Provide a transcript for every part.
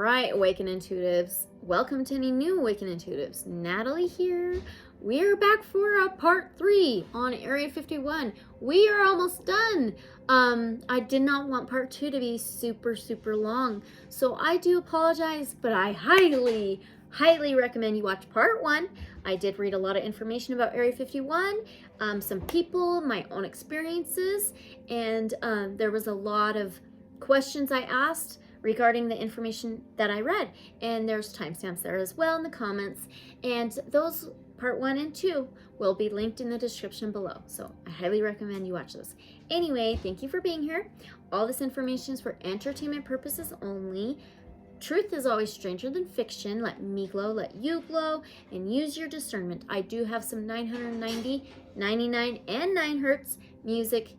Right, Awaken Intuitives. Welcome to any new Awaken Intuitives. Natalie here. We're back for a part 3 on Area 51. We are almost done. I did not want part 2 to be super long, so I do apologize, but I highly recommend you watch part 1. I did read a lot of information about Area 51, some people, my own experiences, and there was a lot of questions I asked regarding the information that I read, and there's timestamps there as well in the comments, and those part 1 and 2 will be linked in the description below, so I highly recommend you watch those. Anyway, thank you for being here. All this information is for entertainment purposes only. Truth is always stranger than fiction. Let me glow, let you glow, and use your discernment. I do have some 990, 99, and 9 hertz music,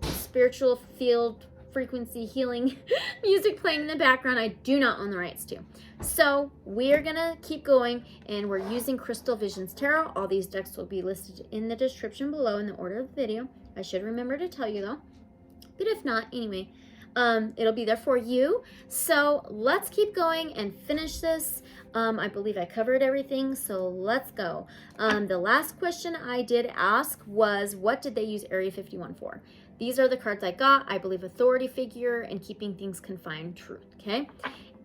spiritual field frequency healing music playing in the background. I do not own the rights to. So we're gonna keep going, and we're using Crystal Visions Tarot. All these decks will be listed in the description below in the order of the video. I should remember to tell you though, but if not, anyway, it'll be there for you. So let's keep going and finish this. I believe I covered everything, so let's go. The last question I did ask was, what did they use Area 51 for? These are the cards I got. I believe authority figure and keeping things confined, truth, okay?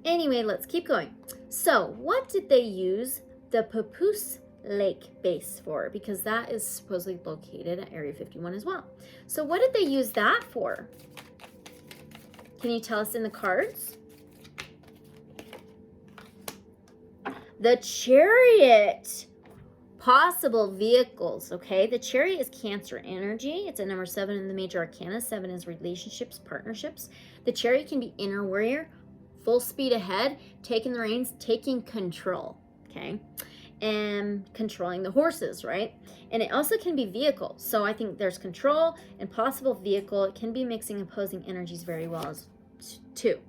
Anyway, let's keep going. So what did they use the Papoose Lake base for? Because that is supposedly located at Area 51 as well. So what did they use that for? Can you tell us in the cards? The Chariot. Possible vehicles, okay? The Chariot is Cancer energy. It's at number 7 in the major arcana. 7 is relationships, partnerships. The Chariot can be inner warrior, full speed ahead, taking the reins, taking control, okay? And controlling the horses, right? And it also can be vehicle. So I think there's control and possible vehicle. It can be mixing opposing energies very well as too.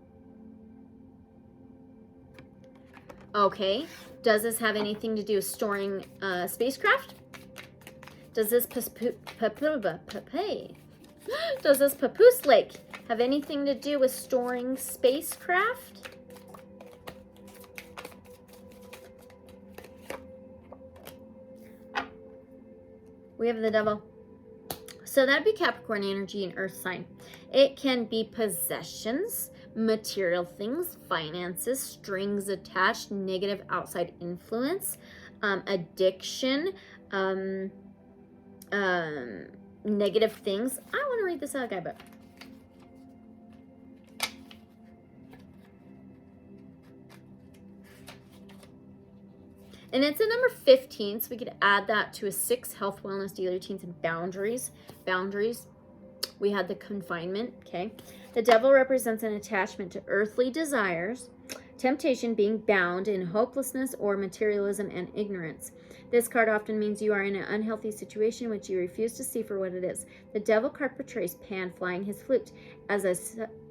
Okay, does this have anything to do with storing spacecraft? Does this Papoose Lake have anything to do with storing spacecraft? We have the Devil. So that'd be Capricorn energy and Earth sign. It can be possessions, material things, finances, strings attached, negative outside influence, addiction, negative things. I want to read this out, guy, but and it's a number 15, so we could add that to a 6, health, wellness, daily routines, and boundaries. We had the confinement, okay? The Devil represents an attachment to earthly desires, temptation, being bound in hopelessness or materialism and ignorance. This card often means you are in an unhealthy situation which you refuse to see for what it is. The Devil card portrays Pan flying his flute as a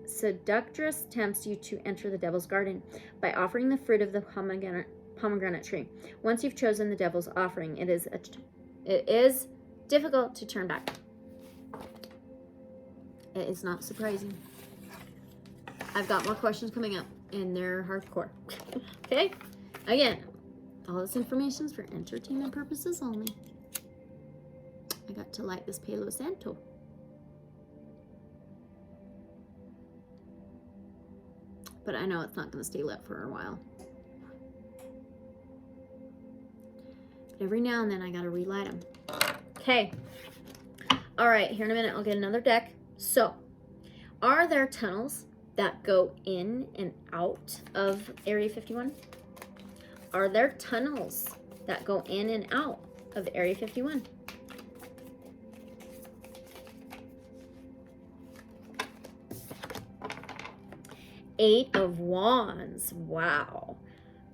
seductress tempts you to enter the Devil's garden by offering the fruit of the pomegranate tree. Once you've chosen the Devil's offering, it is difficult to turn back. It is not surprising. I've got more questions coming up, and they're hardcore. Okay? Again, all this information is for entertainment purposes only. I got to light this Palo Santo. But I know it's not going to stay lit for a while. But every now and then I got to relight them. Okay. All right, here in a minute I'll get another deck. So, are there tunnels that go in and out of Area 51? Are there tunnels that go in and out of Area 51? Eight of Wands. Wow.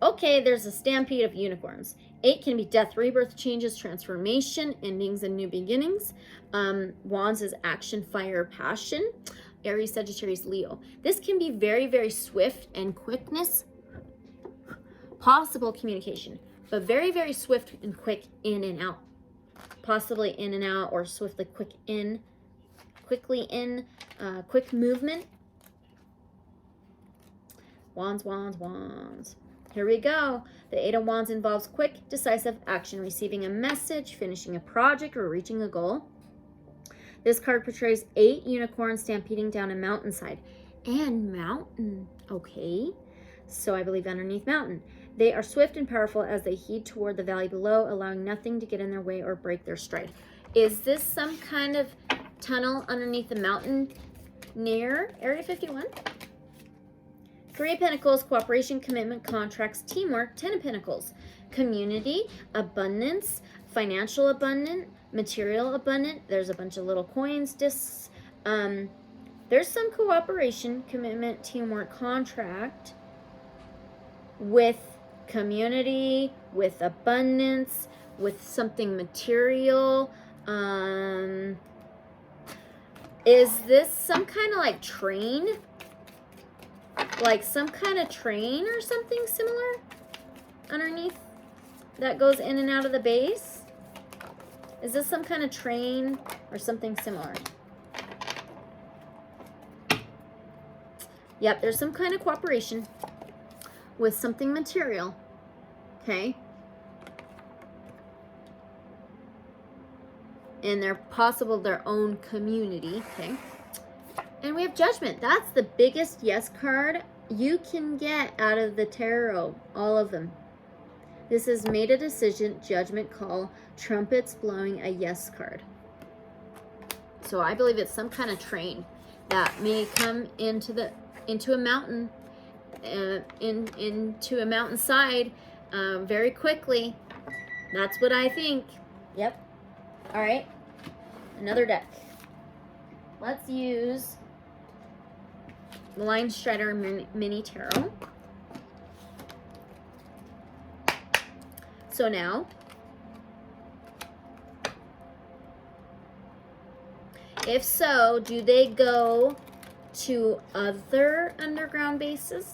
Okay, there's a stampede of unicorns. 8 can be death, rebirth, changes, transformation, endings, and new beginnings. Wands is action, fire, passion. Aries, Sagittarius, Leo. This can be very swift and quickness. Possible communication, but very swift and quick in and out. Possibly in and out, or swiftly quickly in, quick movement. Wands, wands, wands. Here we go. The Eight of Wands involves quick, decisive action, receiving a message, finishing a project, or reaching a goal. This card portrays 8 unicorns stampeding down a mountainside. And mountain, okay. So I believe underneath mountain. They are swift and powerful as they head toward the valley below, allowing nothing to get in their way or break their stride. Is this some kind of tunnel underneath the mountain near Area 51? 3 of Pentacles, cooperation, commitment, contracts, teamwork. 10 of Pentacles, community, abundance, financial abundance, material abundant. There's a bunch of little coins, discs. There's some cooperation, commitment, teamwork, contract with community, with abundance, with something material. Is this some kind of like train? Like some kind of train or something similar underneath that goes in and out of the base? Is this some kind of train or something similar? Yep, there's some kind of cooperation with something material. Okay. And they're possible their own community. Okay. And we have Judgment. That's the biggest yes card you can get out of the tarot. All of them. This is made a decision, judgment call, trumpets blowing, a yes card. So I believe it's some kind of train that may come into a mountain, into a mountainside very quickly. That's what I think. Yep. All right. Another deck. Let's use the Lion Strider Mini Tarot. So now, if so, do they go to other underground bases?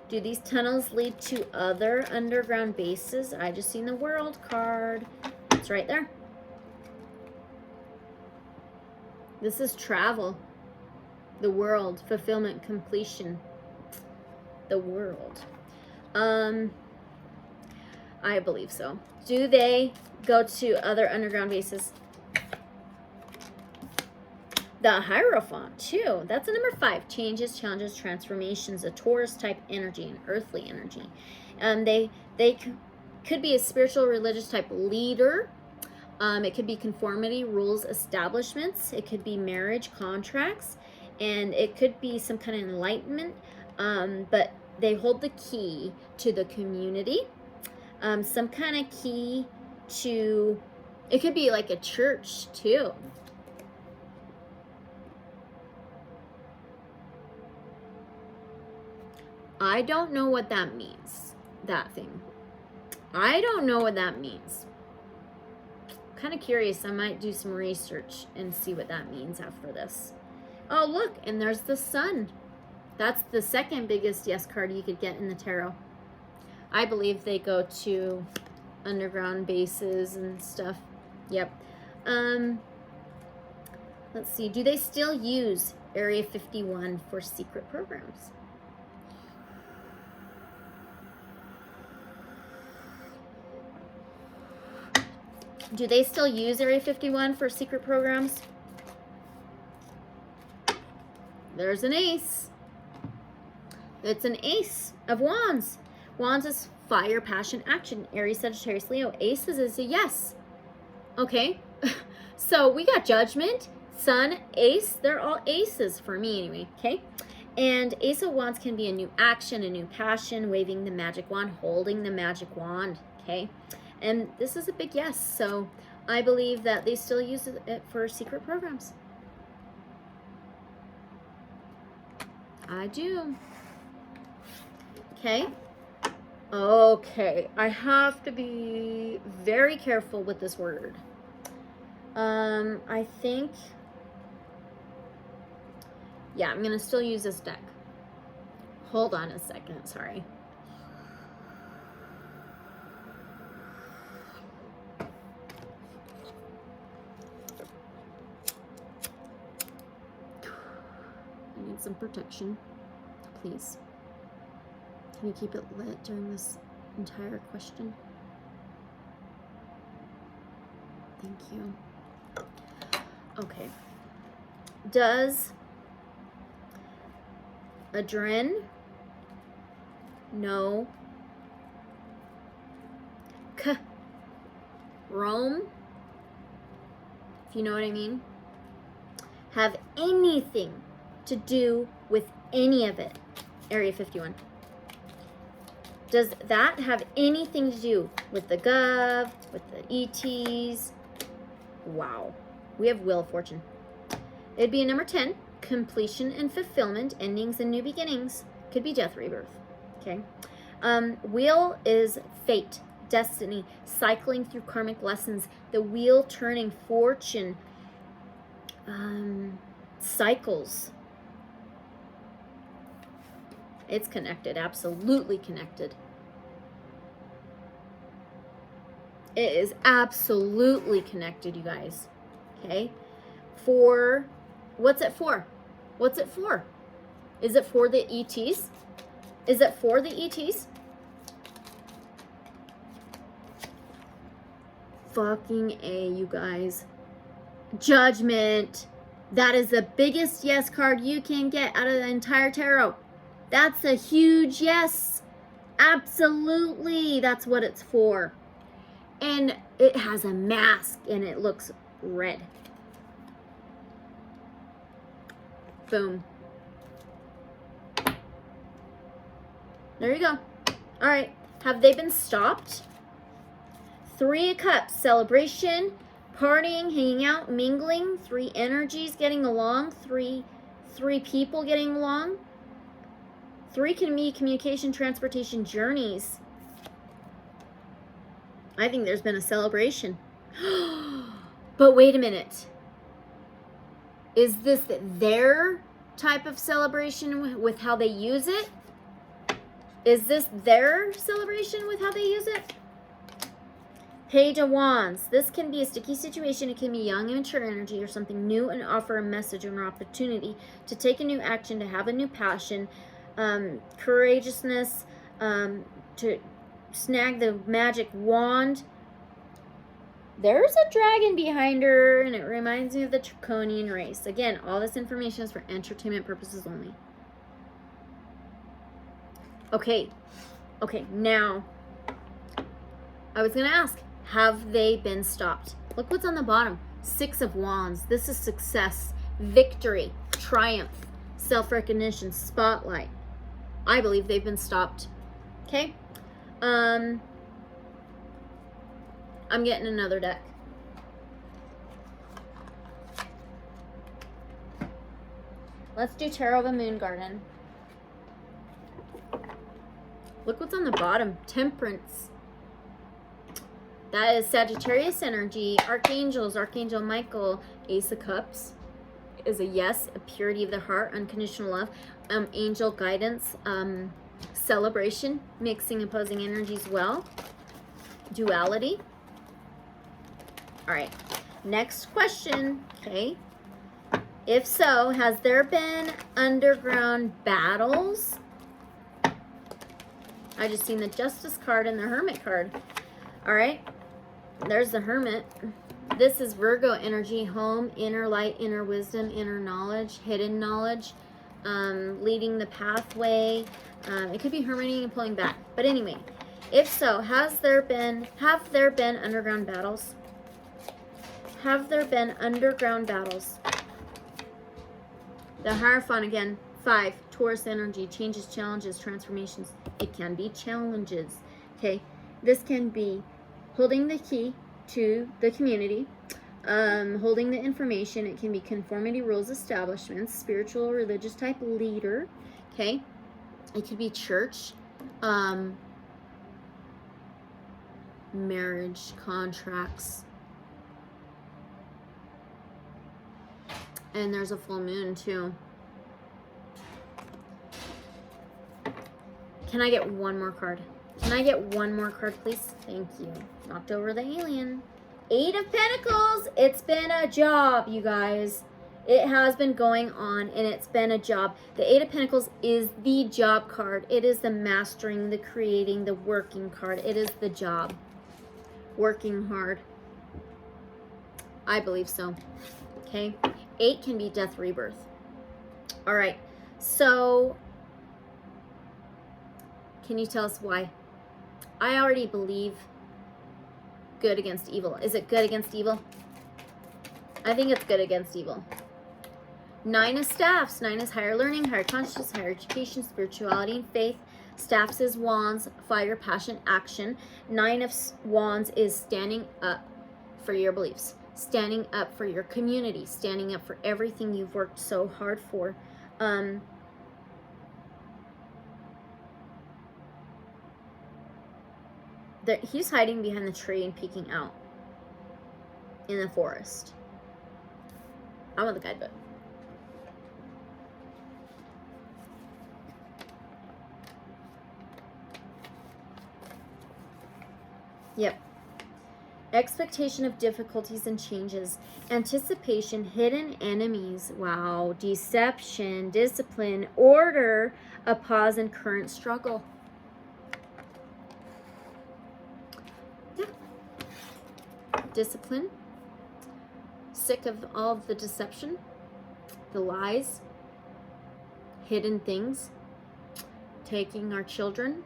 Do these tunnels lead to other underground bases? I just seen the World card. It's right there. This is travel. The world, fulfillment, completion. The world. I believe so. Do they go to other underground bases? The Hierophant, too. That's a number 5. Changes, challenges, transformations, a Taurus type energy, an earthly energy. They could be a spiritual, religious type leader. It could be conformity, rules, establishments. It could be marriage, contracts. And it could be some kind of enlightenment. But they hold the key to the community. Some kind of key to... It could be like a church, too. I don't know what that means, that thing. I don't know what that means. I'm kind of curious. I might do some research and see what that means after this. Oh, look, and there's the Sun. That's the second biggest yes card you could get in the tarot. I believe they go to underground bases and stuff. Yep. Let's see. Do they still use Area 51 for secret programs? Do they still use Area 51 for secret programs? There's an ace. It's an ace of wands. Wands is fire, passion, action. Aries, Sagittarius, Leo. Aces is a yes. Okay. So we got Judgment, Sun, Ace. They're all aces for me anyway. Okay. And Ace of Wands can be a new action, a new passion, waving the magic wand, holding the magic wand. Okay. And this is a big yes. So I believe that they still use it for secret programs. I do. Okay. Okay. I have to be very careful with this word. I think... Yeah, I'm going to still use this deck. Hold on a second. Sorry. need some protection. Please. Can you keep it lit during this entire question? Thank you. Okay. Does Adren know Rome, if you know what I mean, have anything to do with any of it? Area 51. Does that have anything to do with the Gov, with the ETs? Wow. We have Wheel of Fortune. It'd be a number 10. Completion and fulfillment, endings and new beginnings. Could be death, rebirth. Okay. Wheel is fate, destiny, cycling through karmic lessons, the wheel turning, fortune, cycles. It's connected, absolutely connected. It is absolutely connected, you guys. Okay? For, what's it for? What's it for? Is it for the ETs? Is it for the ETs? Fucking A, you guys. Judgment. That is the biggest yes card you can get out of the entire tarot. That's a huge yes. Absolutely. That's what it's for. And it has a mask and it looks red. Boom. There you go. All right. Have they been stopped? 3 of Cups. Celebration, partying, hanging out, mingling. 3 energies getting along. Three people getting along. 3 can be communication, transportation, journeys. I think there's been a celebration. But wait a minute. Is this their type of celebration with how they use it? Is this their celebration with how they use it? Page of Wands. This can be a sticky situation. It can be young, immature energy or something new and offer a message or an opportunity to take a new action, to have a new passion, courageousness, to snag the magic wand. There's a dragon behind her, and it reminds me of the Draconian race. Again, all this information is for entertainment purposes only. Okay, now, I was going to ask, have they been stopped? Look what's on the bottom. 6 of Wands. This is success, victory, triumph, self-recognition, spotlight. I believe they've been stopped. Okay? I'm getting another deck. Let's do Tarot of the Moon Garden. Look what's on the bottom. Temperance. That is Sagittarius energy. Archangels. Archangel Michael. Ace of Cups is a yes. A purity of the heart. Unconditional love. Angel guidance. Celebration. Mixing opposing energies well. Duality. All right. Next question. Okay. If so, has there been underground battles? I just seen the Justice card and the Hermit card. All right. There's the Hermit. This is Virgo energy. Home, inner light, inner wisdom, inner knowledge, hidden knowledge, leading the pathway. It could be hermiting and pulling back. But anyway, if so, have there been underground battles? Have there been underground battles? The Hierophant again. 5, Taurus energy, changes, challenges, transformations. It can be challenges. Okay, this can be holding the key to the community, holding the information. It can be conformity, rules, establishments, spiritual, religious type leader. Okay, it could be church, marriage, contracts, and there's a full moon too. Can I get one more card? Can I get one more card, please? Thank you. Knocked over the alien. 8 of Pentacles. It's been a job, you guys. It has been going on, and it's been a job. The Eight of Pentacles is the job card. It is the mastering, the creating, the working card. It is the job. Working hard. I believe so. Okay. 8 can be death, rebirth. All right. So, can you tell us why? I already believe good against evil. Is it good against evil? I think it's good against evil. 9 is staffs. 9 is higher learning, higher consciousness, higher education, spirituality, and faith. Staffs is wands, fire, passion, action. 9 of wands is standing up for your beliefs, standing up for your community, standing up for everything you've worked so hard for. He's hiding behind the tree and peeking out in the forest. I want the guidebook. Yep. Expectation of difficulties and changes. Anticipation, hidden enemies. Wow. Deception, discipline, order, a pause in current struggle. Yeah. Discipline. Sick of all of the deception, the lies, hidden things, taking our children.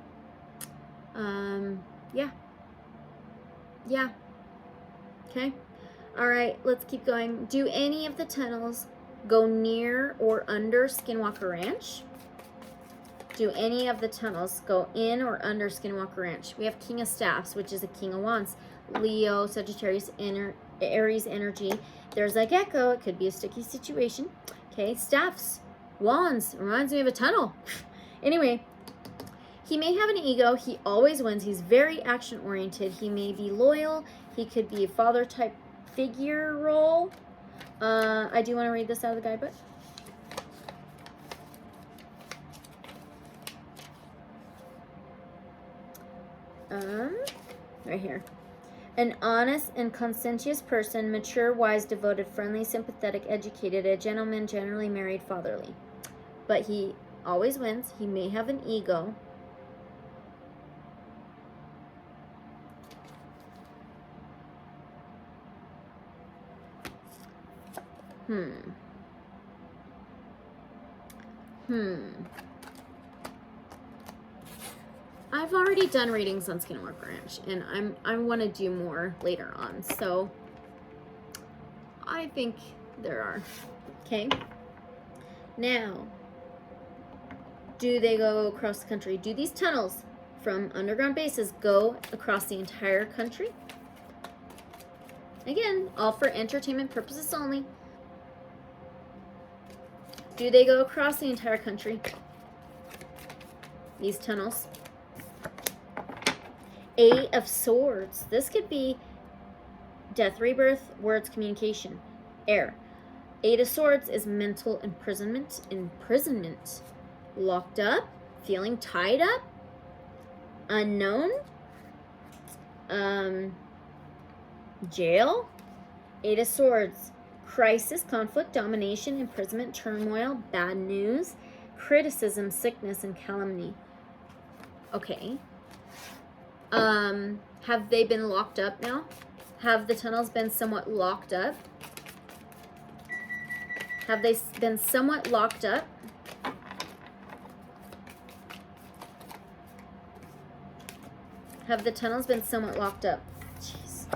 Yeah. Yeah. Okay. All right, let's keep going. Do any of the tunnels go near or under Skinwalker Ranch? Do any of the tunnels go in or under Skinwalker Ranch? We have King of Staffs, which is a King of Wands. Leo, Sagittarius, Aries energy. There's a gecko. It could be a sticky situation. Okay, staffs, wands. Reminds me of a tunnel. Anyway, he may have an ego. He always wins. He's very action-oriented. He may be loyal. He could be a father-type figure role. I do want to read this out of the guidebook. Right here. An honest and conscientious person, mature, wise, devoted, friendly, sympathetic, educated, a gentleman, generally married, fatherly. But he always wins. He may have an ego. I've already done readings on Skinwalker Ranch, and I want to do more later on. So I think there are. Okay. Now, do they go across the country? Do these tunnels from underground bases go across the entire country? Again, all for entertainment purposes only. Do they go across the entire country? These tunnels. 8 of Swords. This could be death, rebirth, words, communication, air. 8 of Swords is mental imprisonment. Imprisonment. Locked up. Feeling tied up. Unknown. Jail. 8 of Swords. Crisis, conflict, domination, imprisonment, turmoil, bad news, criticism, sickness, and calumny. Okay. Have they been locked up now? Have the tunnels been somewhat locked up? Have they been somewhat locked up? Have the tunnels been somewhat locked up? Jeez.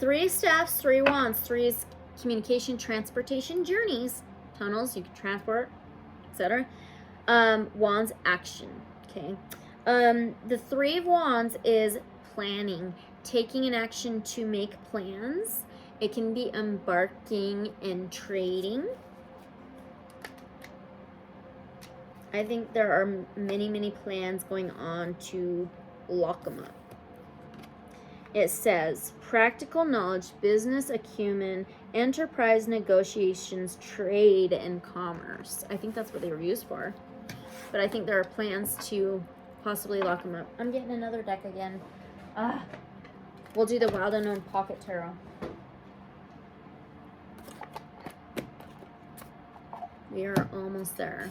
3 staffs, 3 wands. 3 is communication, transportation, journeys. Tunnels, you can transport, etc. Wands, action. Okay. The 3 of wands is planning, taking an action to make plans. It can be embarking and trading. I think there are many, many plans going on to lock them up. It says practical knowledge, business acumen, enterprise negotiations, trade, and commerce. I think that's what they were used for. But I think there are plans to possibly lock them up. I'm getting another deck again. We'll do the Wild Unknown Pocket Tarot. We are almost there.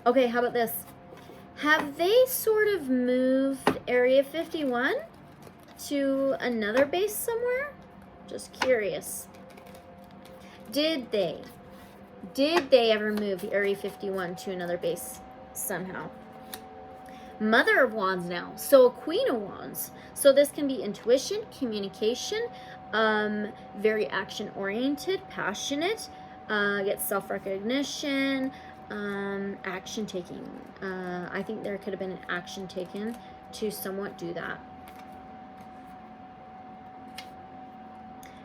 Okay, how about this? Have they sort of moved Area 51 to another base somewhere? Just curious. Did they ever move Area 51 to another base somehow? Mother of Wands now, so a Queen of Wands. So this can be intuition, communication, very action oriented, passionate, get self-recognition, action taking. I think there could have been an action taken to somewhat do that.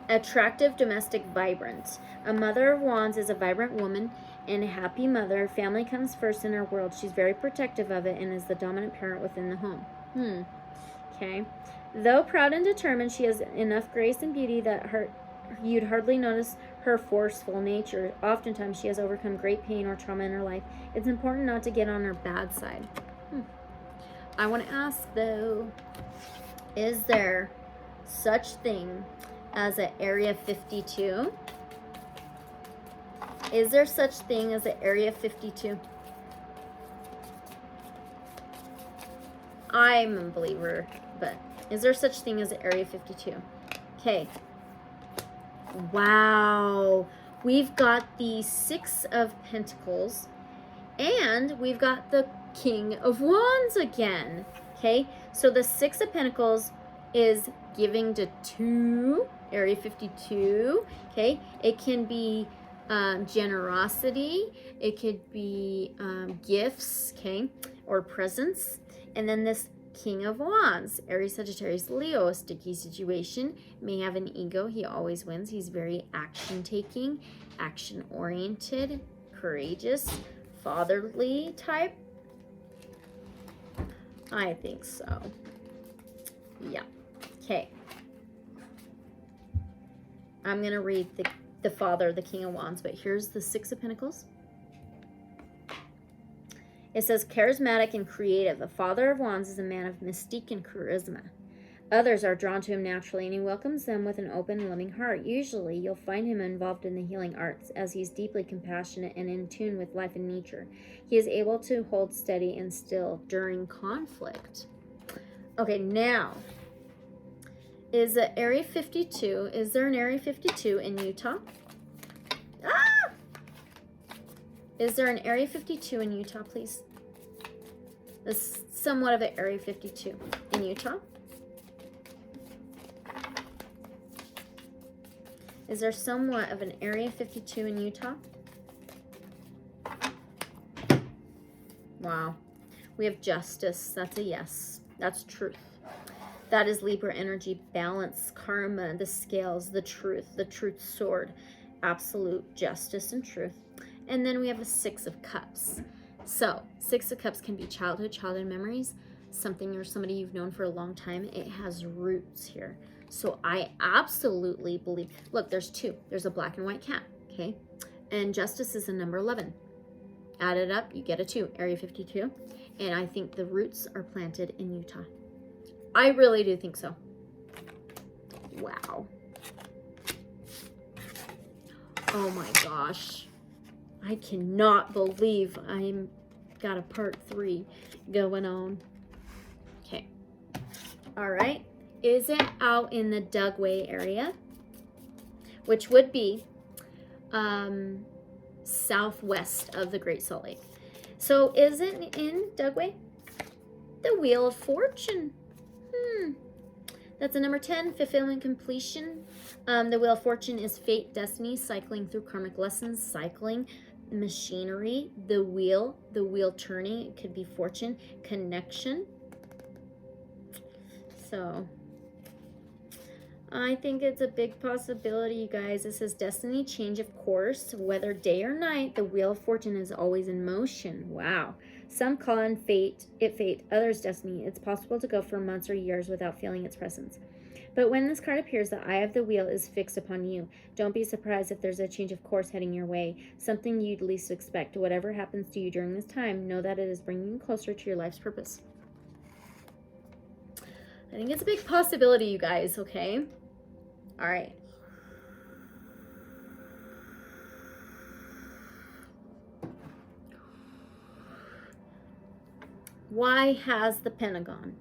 Attractive, domestic, vibrant. A Mother of Wands is a vibrant woman and a happy mother. Family comes first in her world. She's very protective of it and is the dominant parent within the home. Okay. Though proud and determined, she has enough grace and beauty that you'd hardly notice her forceful nature. Oftentimes, she has overcome great pain or trauma in her life. It's important not to get on her bad side. I want to ask, though, is there such thing as an Area 52? Is there such thing as an Area 52? I'm a believer, but is there such thing as an Area 52? Okay. Wow. We've got the Six of Pentacles, and we've got the King of Wands again. Okay. So the Six of Pentacles is giving to 2, Area 52. Okay. It can be generosity. It could be gifts, okay, or presents. And then this King of Wands, Aries, Sagittarius, Leo, a sticky situation, may have an ego. He always wins. He's very action-taking, action-oriented, courageous, fatherly type. I think so. Yeah. Okay. I'm going to read the Father, the King of Wands, but here's the Six of Pentacles. It says, charismatic and creative. The Father of Wands is a man of mystique and charisma. Others are drawn to him naturally, and he welcomes them with an open, loving heart. Usually, you'll find him involved in the healing arts, as he's deeply compassionate and in tune with life and nature. He is able to hold steady and still during conflict. Okay, now, is the Area 52, is there an Area 52 in Utah? Ah! Is there an Area 52 in Utah, please? This somewhat of an Area 52 in Utah. Is there somewhat of an Area 52 in Utah? Wow. We have justice. That's a yes. That's truth. That is Libra energy, balance, karma, the scales, the truth sword, absolute justice and truth. And then we have a Six of Cups. So, Six of Cups can be childhood memories, something or somebody you've known for a long time. It has roots here. So I absolutely believe, look, there's 2. There's a black and white cat, okay? And justice is a number 11. Add it up, you get a 2, Area 52. And I think the roots are planted in Utah. I really do think so. Wow. Oh my gosh. I cannot believe I'm got a part 3 going on. Okay. All right. Is it out in the Dugway area? Which would be southwest of the Great Salt Lake. So is it in Dugway? The Wheel of Fortune. That's a number 10, fulfillment, completion. The Wheel of Fortune is fate, destiny, cycling through karmic lessons, cycling, machinery, the wheel turning. It could be fortune, connection. So I think it's a big possibility, you guys. It says destiny, change of course, whether day or night, the Wheel of Fortune is always in motion. Wow. Some call it fate, others destiny. It's possible to go for months or years without feeling its presence. But when this card appears, the eye of the wheel is fixed upon you. Don't be surprised if there's a change of course heading your way, something you'd least expect. Whatever happens to you during this time, know that it is bringing you closer to your life's purpose. I think it's a big possibility, you guys, okay? All right. Why has the Pentagon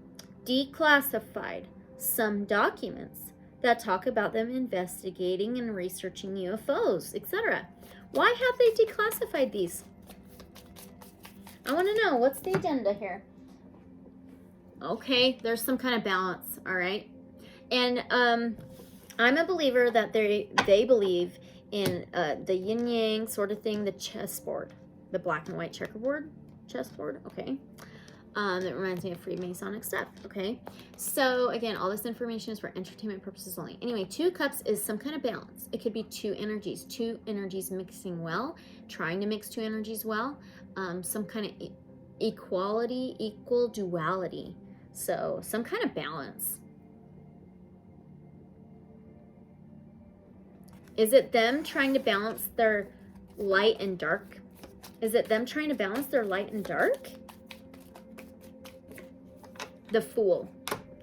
declassified some documents that talk about them investigating and researching UFOs, etc.? Why have they declassified these? I want to know, what's the agenda here? Okay, there's some kind of balance, all right? And I'm a believer that they believe in the yin-yang sort of thing, the chessboard, the black and white checkerboard chessboard, okay? That reminds me of Freemasonic stuff, okay? So, again, all this information is for entertainment purposes only. Anyway, 2 cups is some kind of balance. It could be two energies mixing well, trying to mix 2 energies well, some kind of equality, equal duality. So, some kind of balance. Is it them trying to balance their light and dark? Is it them trying to balance their light and dark? The Fool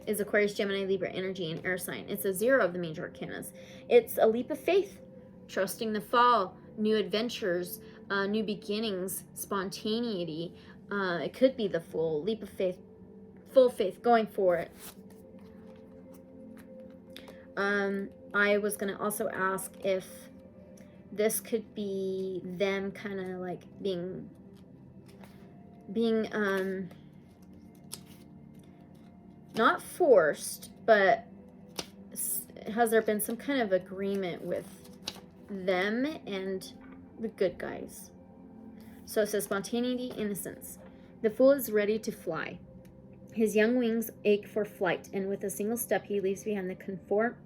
is Aquarius, Gemini, Libra energy and air sign. It's a 0 of the major arcanas. It's a leap of faith, trusting the fall, new adventures, new beginnings, spontaneity. It could be the Fool, leap of faith, full faith, going for it. I was going to also ask if this could be them kind of like being not forced, but has there been some kind of agreement with them and the good guys? So it says spontaneity, innocence. The Fool is ready to fly. His young wings ache for flight, and with a single step he leaves behind the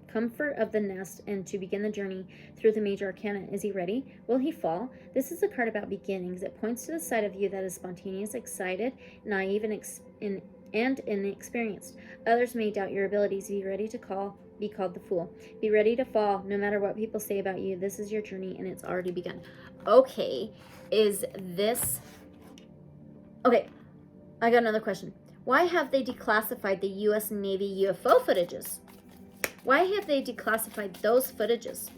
comfort of the nest and to begin the journey through the major arcana. Is he ready? Will he fall? This is a card about beginnings. It points to the side of you that is spontaneous, excited, naive, and inexperienced. Others may doubt your abilities. Be ready to be called the Fool. Be ready to fall, no matter what people say about you. This is your journey, and it's already begun. Okay, is this... Okay, I got another question. Why have they declassified the U.S. Navy UFO footages? Why have they declassified those footages?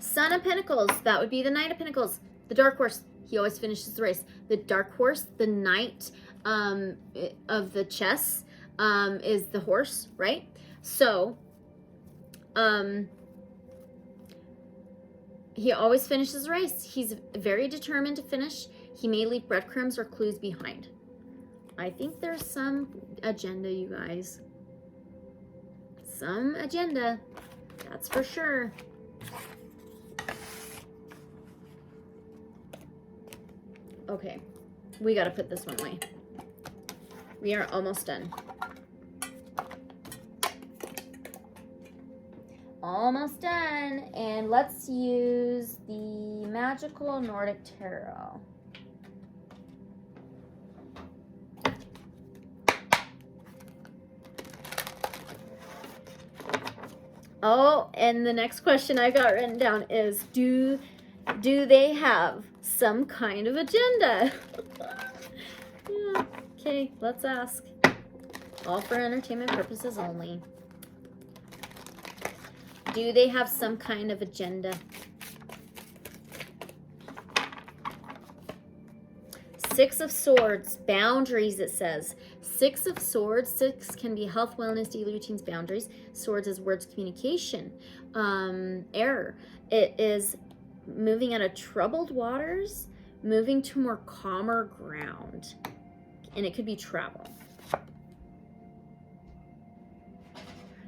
Son of Pentacles, that would be the Knight of Pentacles. The Dark Horse, he always finishes the race. The Dark Horse, the Knight of the chess, is the horse, right? So, he always finishes the race. He's very determined to finish. He may leave breadcrumbs or clues behind. I think there's some agenda, you guys. Some agenda. That's for sure. Okay. We got to put this one away. We are almost done. Almost done. And let's use the Magical Nordic Tarot. Oh, and the next question I got written down is, do they have some kind of agenda? Yeah, okay, let's ask. All for entertainment purposes only. Do they have some kind of agenda? Six of Swords, boundaries, it says. Six of Swords, 6 can be health, wellness, daily routines, boundaries. Swords is words, communication, error. It is moving out of troubled waters, moving to more calmer ground. And it could be travel.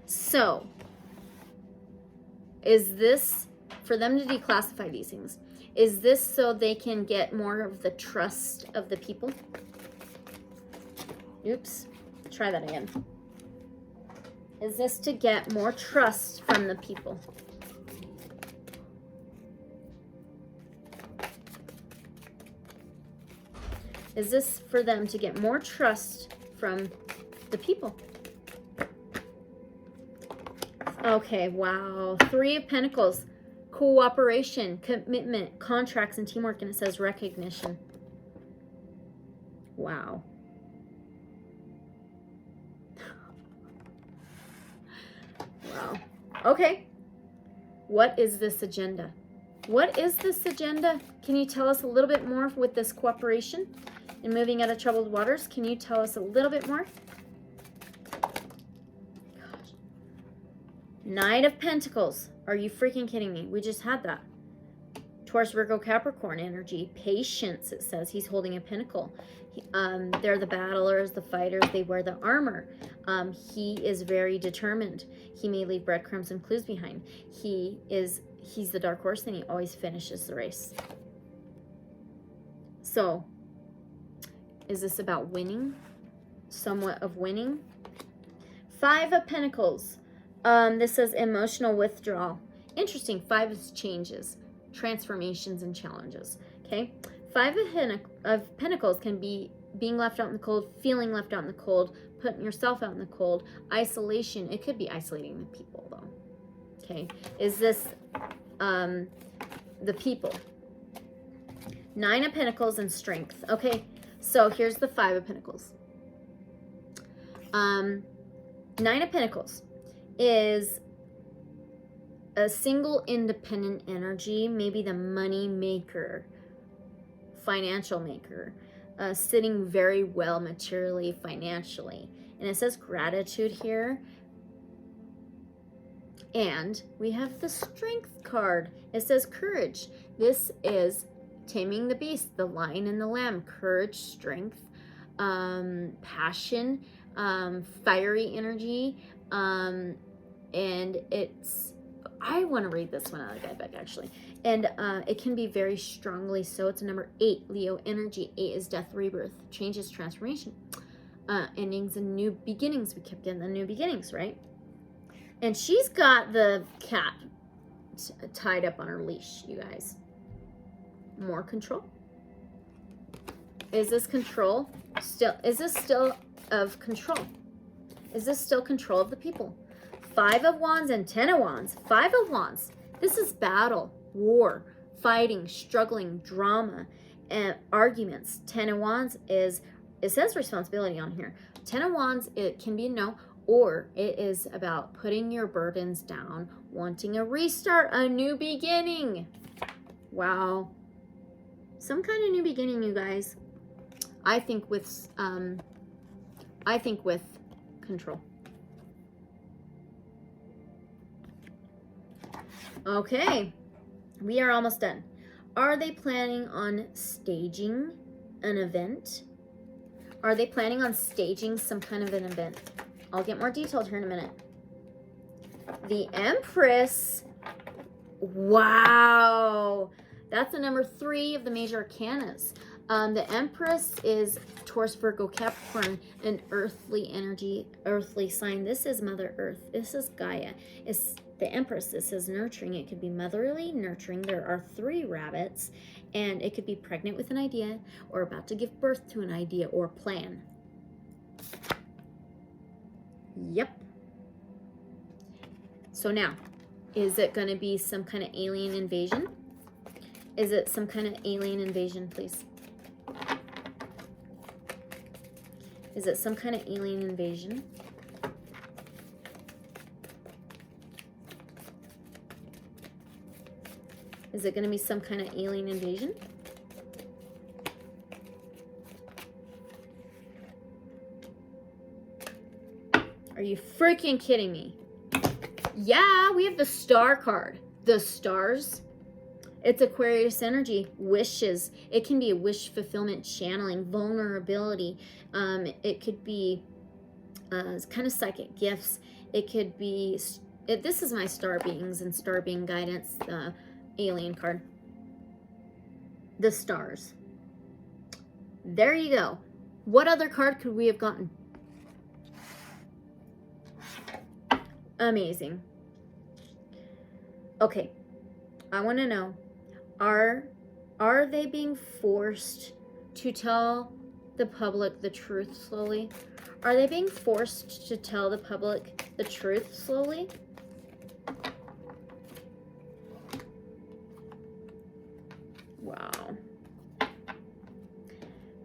So, is this, for them to declassify these things, is this so they can get more of the trust of the people? Oops, try that again. Is this to get more trust from the people? Is this for them to get more trust from the people? Okay, wow. 3 of Pentacles. Cooperation, commitment, contracts, and teamwork. And it says recognition. Wow. Wow. Okay. What is this agenda? What is this agenda? Can you tell us a little bit more with this cooperation and moving out of troubled waters? Can you tell us a little bit more? Gosh. 9 of Pentacles. Are you freaking kidding me? We just had that. Taurus, Virgo, Capricorn energy. Patience, it says. He's holding a pinnacle. They're the battlers, the fighters. They wear the armor. He is very determined. He may leave breadcrumbs and clues behind. He's the dark horse, and he always finishes the race. So, is this about winning? Somewhat of winning? 5 of Pentacles. This says emotional withdrawal. Interesting. 5 is changes, transformations, and challenges. Okay. 5 of Pentacles can be being left out in the cold, feeling left out in the cold, putting yourself out in the cold, isolation. It could be isolating the people, though. Okay. Is this the people? 9 of Pentacles and strength. Okay. So here's the 5 of Pentacles. 9 of Pentacles is a single independent energy, maybe the money maker, financial maker, sitting very well materially, financially. And it says gratitude here. And we have the strength card. It says courage. This is taming the beast, the lion and the lamb. Courage, strength, passion, fiery energy. And it's, I want to read this one out of the guide book, actually. And it can be very strongly so. It's number 8, Leo energy. 8 is death, rebirth, changes, transformation, endings, and new beginnings. We kept getting the new beginnings, right? And she's got the cat tied up on her leash, you guys. More control. Is this control still? Is this still of control? Is this still control of the people? 5 of Wands and 10 of Wands. 5 of Wands. This is battle, war, fighting, struggling, drama, and arguments. 10 of Wands is, it says responsibility on here. 10 of Wands, it can be a no, or it is about putting your burdens down, wanting a restart, a new beginning. Wow. Some kind of new beginning, you guys. I think with control. Okay, we are almost done. Are they planning on staging an event? Are they planning on staging some kind of an event? I'll get more detailed here in a minute. The Empress. Wow. That's the number 3 of the major arcanas. The Empress is Taurus, Virgo, Capricorn, an earthly energy, earthly sign. This is Mother Earth. This is Gaia. It's the Empress. This is nurturing. It could be motherly, nurturing. There are 3 rabbits, and it could be pregnant with an idea or about to give birth to an idea or plan. Yep. So now, is it going to be some kind of alien invasion? Is it some kind of alien invasion, please? Is it some kind of alien invasion? Is it going to be some kind of alien invasion? Are you freaking kidding me? Yeah, we have the Star card. The stars. It's Aquarius energy, wishes. It can be a wish fulfillment, channeling, vulnerability. It could be kind of psychic gifts. It could be, this is my star beings and star being guidance, the alien card. The stars. There you go. What other card could we have gotten? Amazing. Okay, I want to know, are they being forced to tell the public the truth slowly? Are they being forced to tell the public the truth slowly?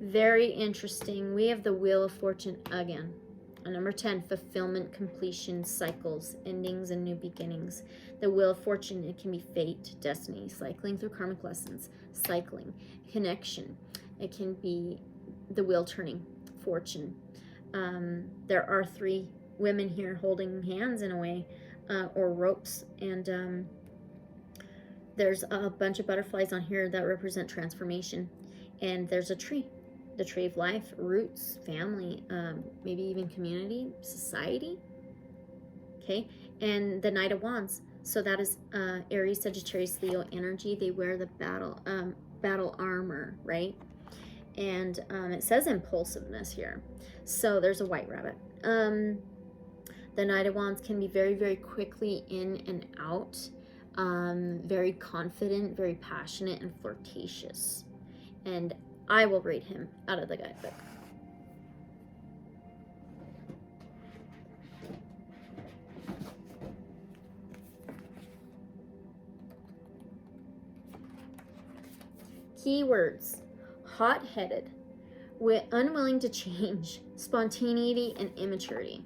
Very interesting. We have the Wheel of Fortune again. Number 10, fulfillment, completion, cycles, endings, and new beginnings. The Wheel of Fortune, it can be fate, destiny, cycling through karmic lessons, cycling, connection. It can be the wheel turning, fortune. There are 3 women here holding hands in a way, or ropes, and there's a bunch of butterflies on here that represent transformation. And there's a tree. The tree of life, roots, family, maybe even community, society. Okay, and the Knight of Wands. So that is Aries, Sagittarius, Leo energy. They wear the battle armor, right? And it says impulsiveness here. So there's a white rabbit. The Knight of Wands can be very, very quickly in and out. Very confident, very passionate, and flirtatious. And I will read him out of the guidebook. Keywords: hot-headed, unwilling to change, spontaneity, and immaturity.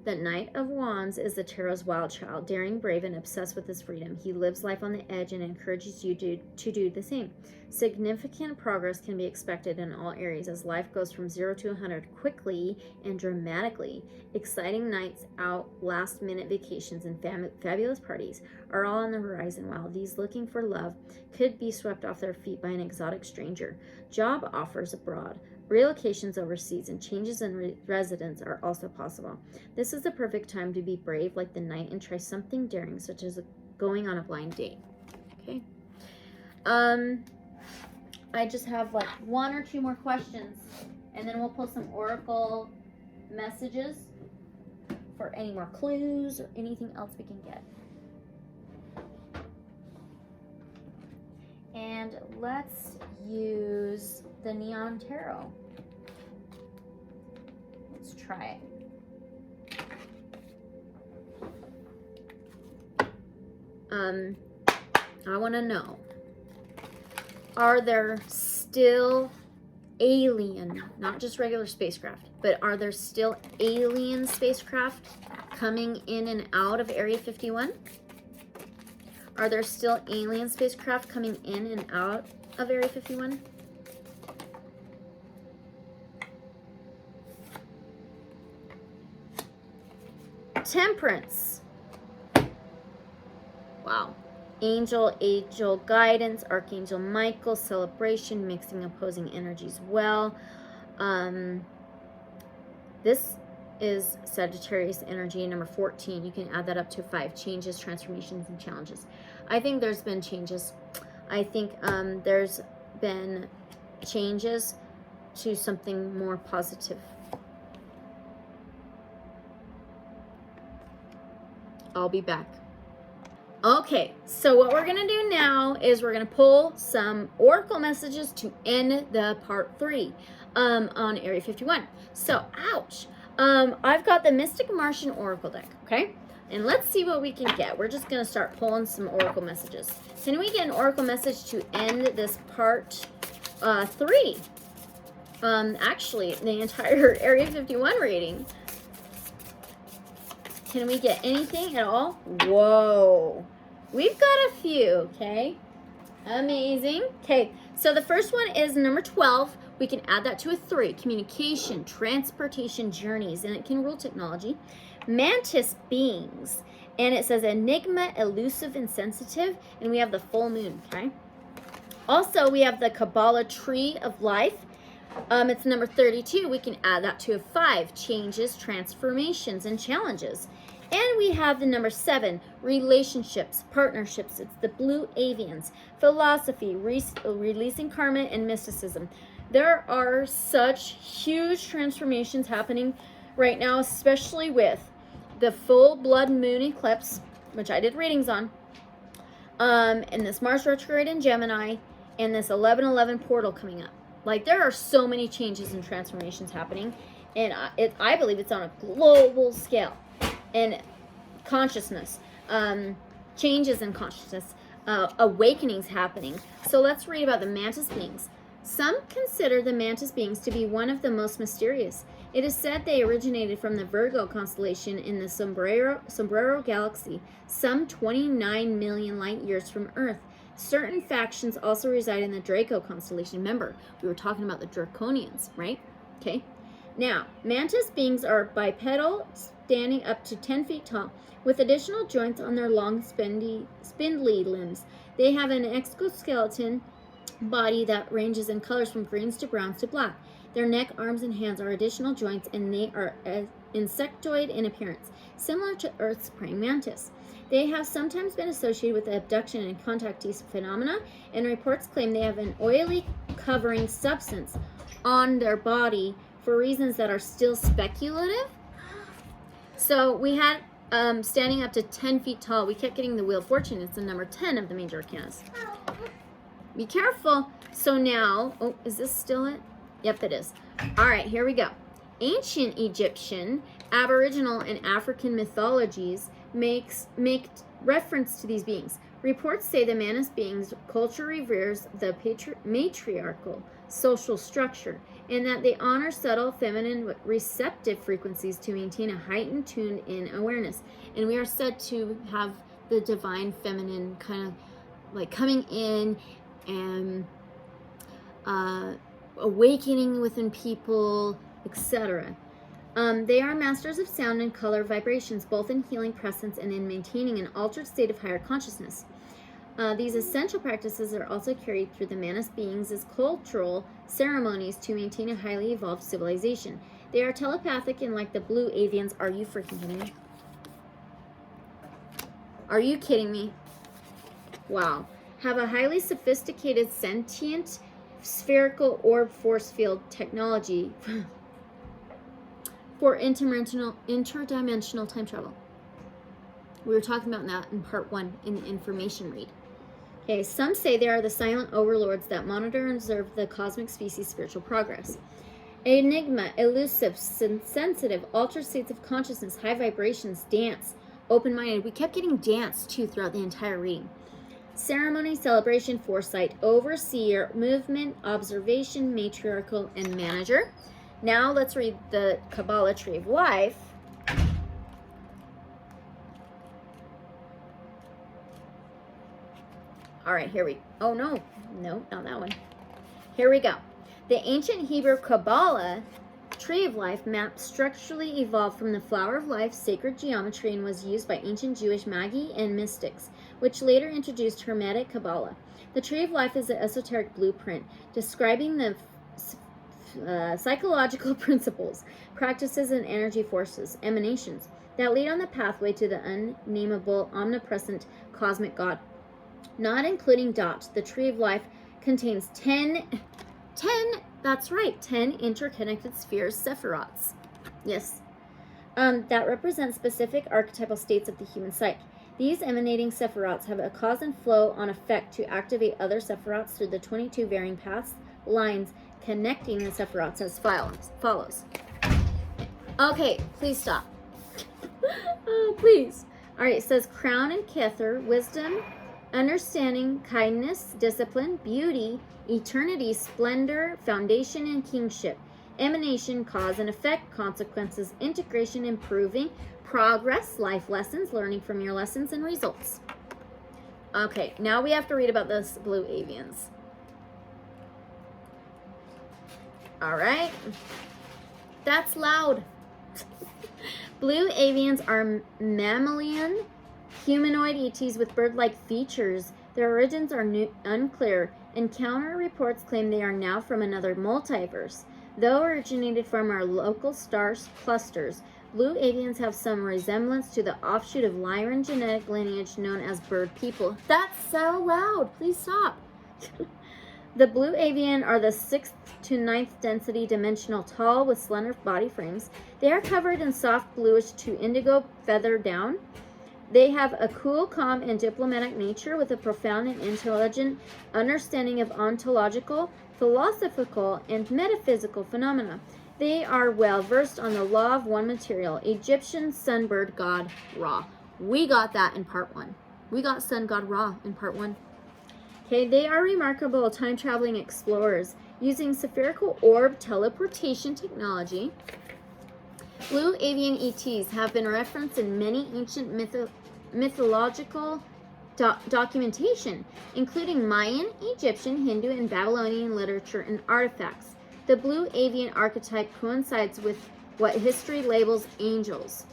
The Knight of Wands is the Tarot's wild child, daring, brave, and obsessed with his freedom. He lives life on the edge and encourages you to do the same. Significant progress can be expected in all areas as life goes from 0 to 100 quickly and dramatically. Exciting nights out, last-minute vacations, and fabulous parties are all on the horizon, while these looking for love could be swept off their feet by an exotic stranger. Job offers abroad, relocations overseas, and changes in residence are also possible. This is the perfect time to be brave like the Knight and try something daring, such as going on a blind date. Okay. I just have like 1 or 2 more questions, and then we'll pull some oracle messages for any more clues or anything else we can get. And let's use the Neon Tarot. Let's try it. I want to know, are there still alien, not just regular spacecraft, but are there still alien spacecraft coming in and out of Area 51? Are there still alien spacecraft coming in and out of Area 51? Temperance. Wow. Angel guidance, Archangel Michael, celebration, mixing opposing energies well. This is Sagittarius energy, number 14. You can add that up to 5. Changes, transformations, and challenges. I think there's been changes. I think there's been changes to something more positive. I'll be back. Okay, so what we're going to do now is we're going to pull some oracle messages to end the part 3 on Area 51. So, ouch. I've got the Mystic Martian Oracle deck, okay? And let's see what we can get. We're just going to start pulling some oracle messages. Can we get an oracle message to end this part 3? Actually, the entire Area 51 reading. Can we get anything at all? Whoa. We've got a few, okay? Amazing. Okay, so the first one is number 12. We can add that to a 3. Communication, transportation, journeys, and it can rule technology. Mantis beings, and it says enigma, elusive, and sensitive, and we have the full moon, okay? Also, we have the Kabbalah tree of life. It's number 32. We can add that to a 5. Changes, transformations, and challenges. And we have the number 7, relationships, partnerships. It's the blue avians, philosophy, releasing karma, and mysticism. There are such huge transformations happening right now, especially with the full blood moon eclipse, which I did readings on, and this Mars retrograde in Gemini, and this 11/11 portal coming up. Like, there are so many changes and transformations happening, and I believe it's on a global scale. And consciousness, changes in consciousness, awakenings happening. So let's read about the mantis beings. Some consider the mantis beings to be one of the most mysterious. It is said they originated from the Virgo constellation in the Sombrero Galaxy, some 29 million light years from Earth. Certain factions also reside in the Draco constellation. Remember, we were talking about the Draconians, right? Okay. Now, mantis beings are bipedal, standing up to 10 feet tall, with additional joints on their long, spindly limbs. They have an exoskeleton body that ranges in colors from greens to browns to black. Their neck, arms, and hands are additional joints, and they are insectoid in appearance, similar to Earth's praying mantis. They have sometimes been associated with the abduction and contactee phenomena, and reports claim they have an oily covering substance on their body for reasons that are still speculative. So we had standing up to 10 feet tall. We kept getting the Wheel of Fortune. It's the number 10 of the major arcanas. Be careful. So now, oh, is this still it? Yep, it is. All right, here we go. Ancient Egyptian, Aboriginal, and African mythologies make reference to these beings. Reports say the mantis beings' culture reveres the matriarchal social structure, and that they honor subtle feminine receptive frequencies to maintain a heightened tuned-in awareness. And we are said to have the divine feminine kind of like coming in and awakening within people, etc. They are masters of sound and color vibrations, both in healing presence and in maintaining an altered state of higher consciousness. These essential practices are also carried through the mantis beings as cultural ceremonies to maintain a highly evolved civilization. They are telepathic and like the blue avians. Are you freaking kidding me? Are you kidding me? Wow. Have a highly sophisticated sentient spherical orb force field technology for interdimensional time travel. We were talking about that in part 1 in the information read. Okay, some say they are the silent overlords that monitor and observe the cosmic species' spiritual progress. Enigma, elusive, sensitive, altered states of consciousness, high vibrations, dance, open-minded. We kept getting dance too throughout the entire reading. Ceremony, celebration, foresight, overseer, movement, observation, matriarchal, and manager. Now let's read the Kabbalah Tree of Life. All right, here we go. Oh, no, not that one. Here we go. The ancient Hebrew Kabbalah Tree of Life map structurally evolved from the Flower of Life sacred geometry and was used by ancient Jewish magi and mystics, which later introduced Hermetic Kabbalah. The Tree of Life is an esoteric blueprint describing the psychological principles, practices, and energy forces, emanations, that lead on the pathway to the unnameable, omnipresent cosmic God. Not including Dot, the Tree of Life contains 10, that's right, 10 interconnected spheres, sephirots. Yes. That represent specific archetypal states of the human psyche. These emanating sephirots have a cause and flow on effect to activate other sephirots through the 22 varying paths, lines, connecting the sephirots as follows. Okay, please stop. Please. All right, it says crown and kether, wisdom, understanding, kindness, discipline, beauty, eternity, splendor, foundation, and kingship, emanation, cause and effect, consequences, integration, improving, progress, life lessons, learning from your lessons, and results. Okay, now we have to read about those blue avians. All right. That's loud. Blue avians are mammalian humanoid ETs with bird-like features. Their origins are unclear, and counter reports claim they are now from another multiverse. Though originated from our local star clusters, blue avians have some resemblance to the offshoot of Lyran genetic lineage known as bird people. That's so loud. Please stop. The blue avian are the 6th to 9th density dimensional, tall with slender body frames. They are covered in soft bluish to indigo feather down. They have a cool, calm, and diplomatic nature with a profound and intelligent understanding of ontological, philosophical, and metaphysical phenomena. They are well versed on the law of one material, Egyptian sunbird god Ra. We got that in part 1. We got sun god Ra in part 1. Okay, they are remarkable time-traveling explorers using spherical orb teleportation technology. Blue avian ETs have been referenced in many ancient mythological documentation, including Mayan, Egyptian, Hindu, and Babylonian literature and artifacts. The blue avian archetype coincides with what history labels angels,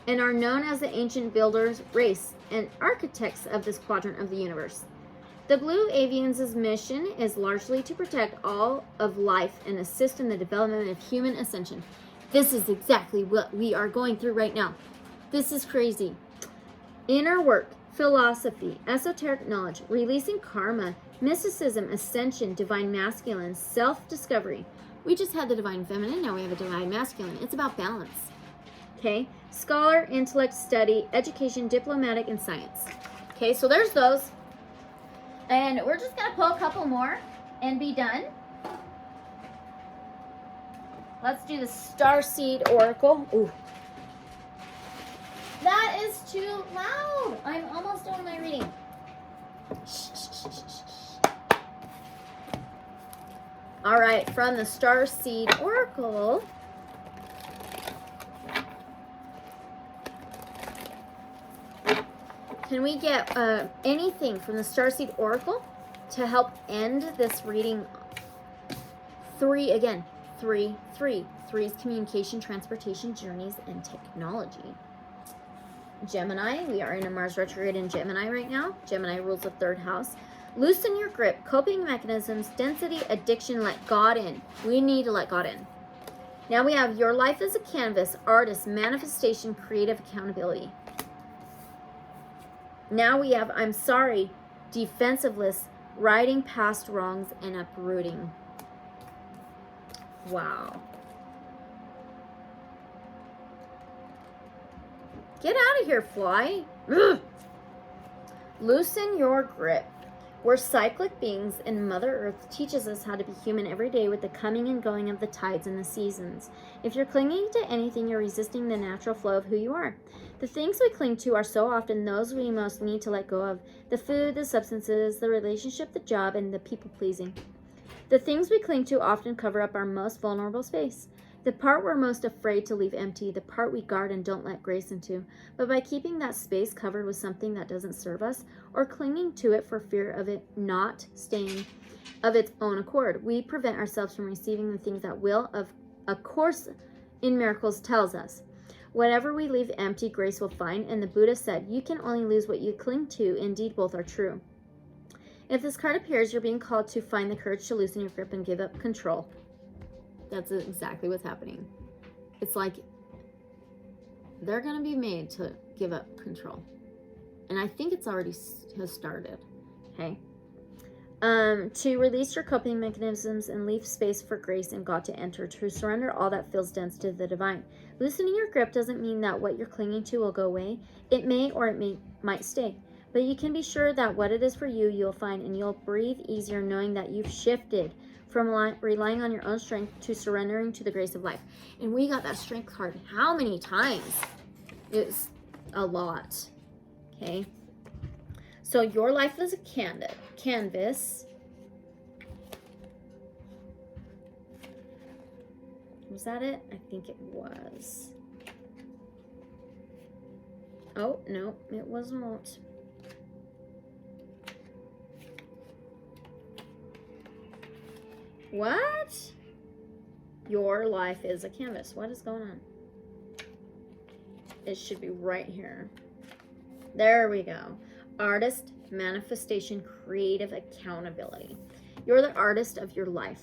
and are known as the ancient builders race and architects of this quadrant of the universe. The Blue Avians' mission is largely to protect all of life and assist in the development of human ascension. This is exactly what we are going through right now. This is crazy. Inner work, philosophy, esoteric knowledge, releasing karma, mysticism, ascension, divine masculine, self-discovery. We just had the divine feminine, now we have a divine masculine. It's about balance. Okay? Scholar, intellect, study, education, diplomatic, and science. Okay, so there's those. And we're just going to pull a couple more and be done. Let's do the Starseed Oracle. Ooh. That is too loud. I'm almost done my reading. All right, from the Starseed Oracle. Can we get anything from the Starseed Oracle to help end this reading? 3 again. 3. 3 is communication, transportation, journeys, and technology. Gemini, we are in a Mars retrograde in Gemini right now. Gemini rules the 3rd house. Loosen your grip, coping mechanisms, density, addiction, let God in. We need to let God in. Now we have your life as a canvas, artist, manifestation, creative accountability. Now we have, I'm sorry, defensiveness, riding past wrongs, and uprooting. Wow. Get out of here, fly. Ugh. Loosen your grip. We're cyclic beings, and Mother Earth teaches us how to be human every day with the coming and going of the tides and the seasons. If you're clinging to anything, you're resisting the natural flow of who you are. The things we cling to are so often those we most need to let go of. The food, the substances, the relationship, the job, and the people-pleasing. The things we cling to often cover up our most vulnerable space. The part we're most afraid to leave empty, the part we guard and don't let grace into. But by keeping that space covered with something that doesn't serve us, or clinging to it for fear of it not staying of its own accord, we prevent ourselves from receiving the things that will, of A Course in Miracles tells us. Whatever we leave empty, grace will find, and the Buddha said, you can only lose what you cling to. Indeed, both are true. If this card appears, you're being called to find the courage to loosen your grip and give up control. That's exactly what's happening. It's like they're going to be made to give up control. And I think it's already has started. Okay. To release your coping mechanisms and leave space for grace and God to enter, to surrender all that feels dense to the divine. Loosening your grip doesn't mean that what you're clinging to will go away. It may or it might stay. But you can be sure that what it is for you, you'll find, and you'll breathe easier knowing that you've shifted from relying on your own strength to surrendering to the grace of life. And we got that strength card how many times? It's a lot. Okay. So your life is a canvas. Was that it? I think it was. Oh, no, it was not. What? Your life is a canvas. What is going on? It should be right here. There we go. Artist, manifestation, creative accountability. You're the artist of your life.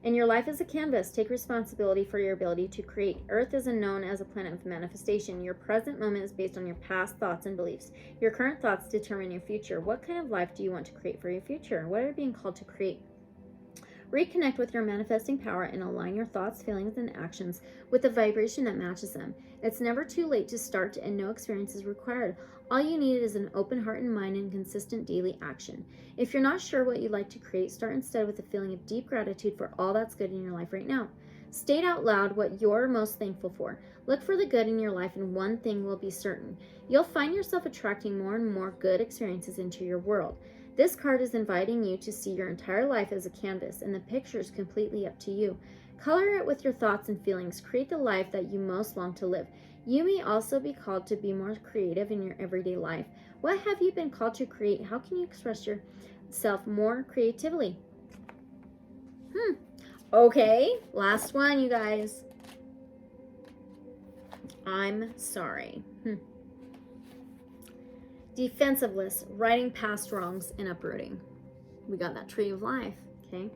And your life is a canvas. Take responsibility for your ability to create. Earth is known as a planet of manifestation. Your present moment is based on your past thoughts and beliefs. Your current thoughts determine your future. What kind of life do you want to create for your future? What are you being called to create? Reconnect with your manifesting power and align your thoughts, feelings, and actions with the vibration that matches them. It's never too late to start, and no experience is required. All you need is an open heart and mind and consistent daily action. If you're not sure what you'd like to create, start instead with a feeling of deep gratitude for all that's good in your life right now. State out loud what you're most thankful for. Look for the good in your life, and one thing will be certain. You'll find yourself attracting more and more good experiences into your world. This card is inviting you to see your entire life as a canvas, and the picture is completely up to you. Color it with your thoughts and feelings. Create the life that you most long to live. You may also be called to be more creative in your everyday life. What have you been called to create? How can you express yourself more creatively? Okay, last one, you guys. I'm sorry. Defensiveness, righting past wrongs, and uprooting. We got that tree of life, okay?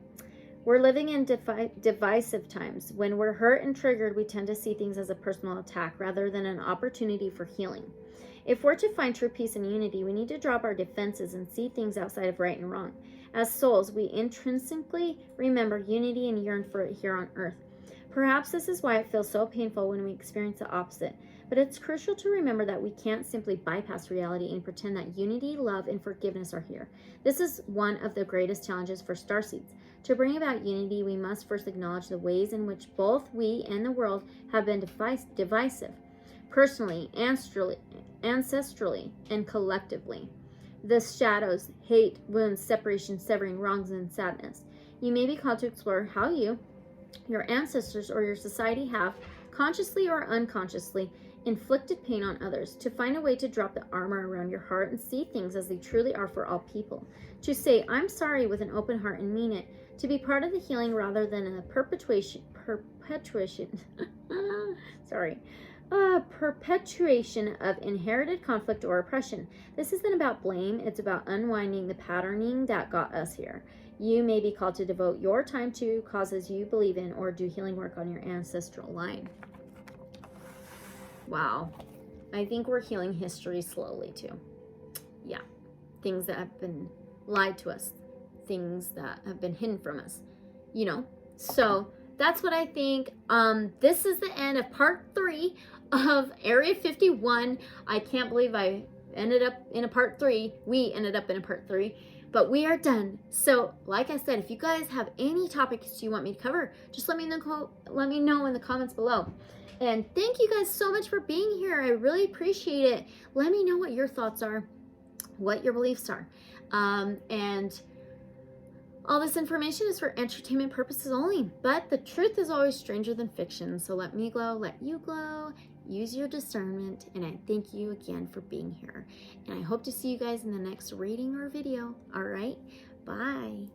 We're living in divisive times. When we're hurt and triggered, we tend to see things as a personal attack rather than an opportunity for healing. If we're to find true peace and unity, we need to drop our defenses and see things outside of right and wrong. As souls, we intrinsically remember unity and yearn for it here on earth. Perhaps this is why it feels so painful when we experience the opposite. But it's crucial to remember that we can't simply bypass reality and pretend that unity, love, and forgiveness are here. This is one of the greatest challenges for starseeds. To bring about unity, we must first acknowledge the ways in which both we and the world have been divisive, personally, ancestrally, and collectively. The shadows, hate, wounds, separation, severing, wrongs, and sadness. You may be called to explore how you, your ancestors, or your society have, consciously or unconsciously, inflicted pain on others, to find a way to drop the armor around your heart and see things as they truly are for all people, to say, I'm sorry with an open heart and mean it, to be part of the healing rather than a perpetuation of inherited conflict or oppression. This isn't about blame, it's about unwinding the patterning that got us here. You may be called to devote your time to causes you believe in or do healing work on your ancestral line. Wow. I think we're healing history slowly too. Yeah. Things that have been lied to us. Things that have been hidden from us. You know? So that's what I think. This is the end of part 3 of Area 51. I can't believe I ended up in a part 3. We ended up in a part 3. But we are done. So, like I said, if you guys have any topics you want me to cover, just let me know in the comments below. And thank you guys so much for being here. I really appreciate it. Let me know what your thoughts are, what your beliefs are. And all this information is for entertainment purposes only. But the truth is always stranger than fiction. So let me glow, let you glow. Use your discernment, and I thank you again for being here. And I hope to see you guys in the next reading or video. All right, bye.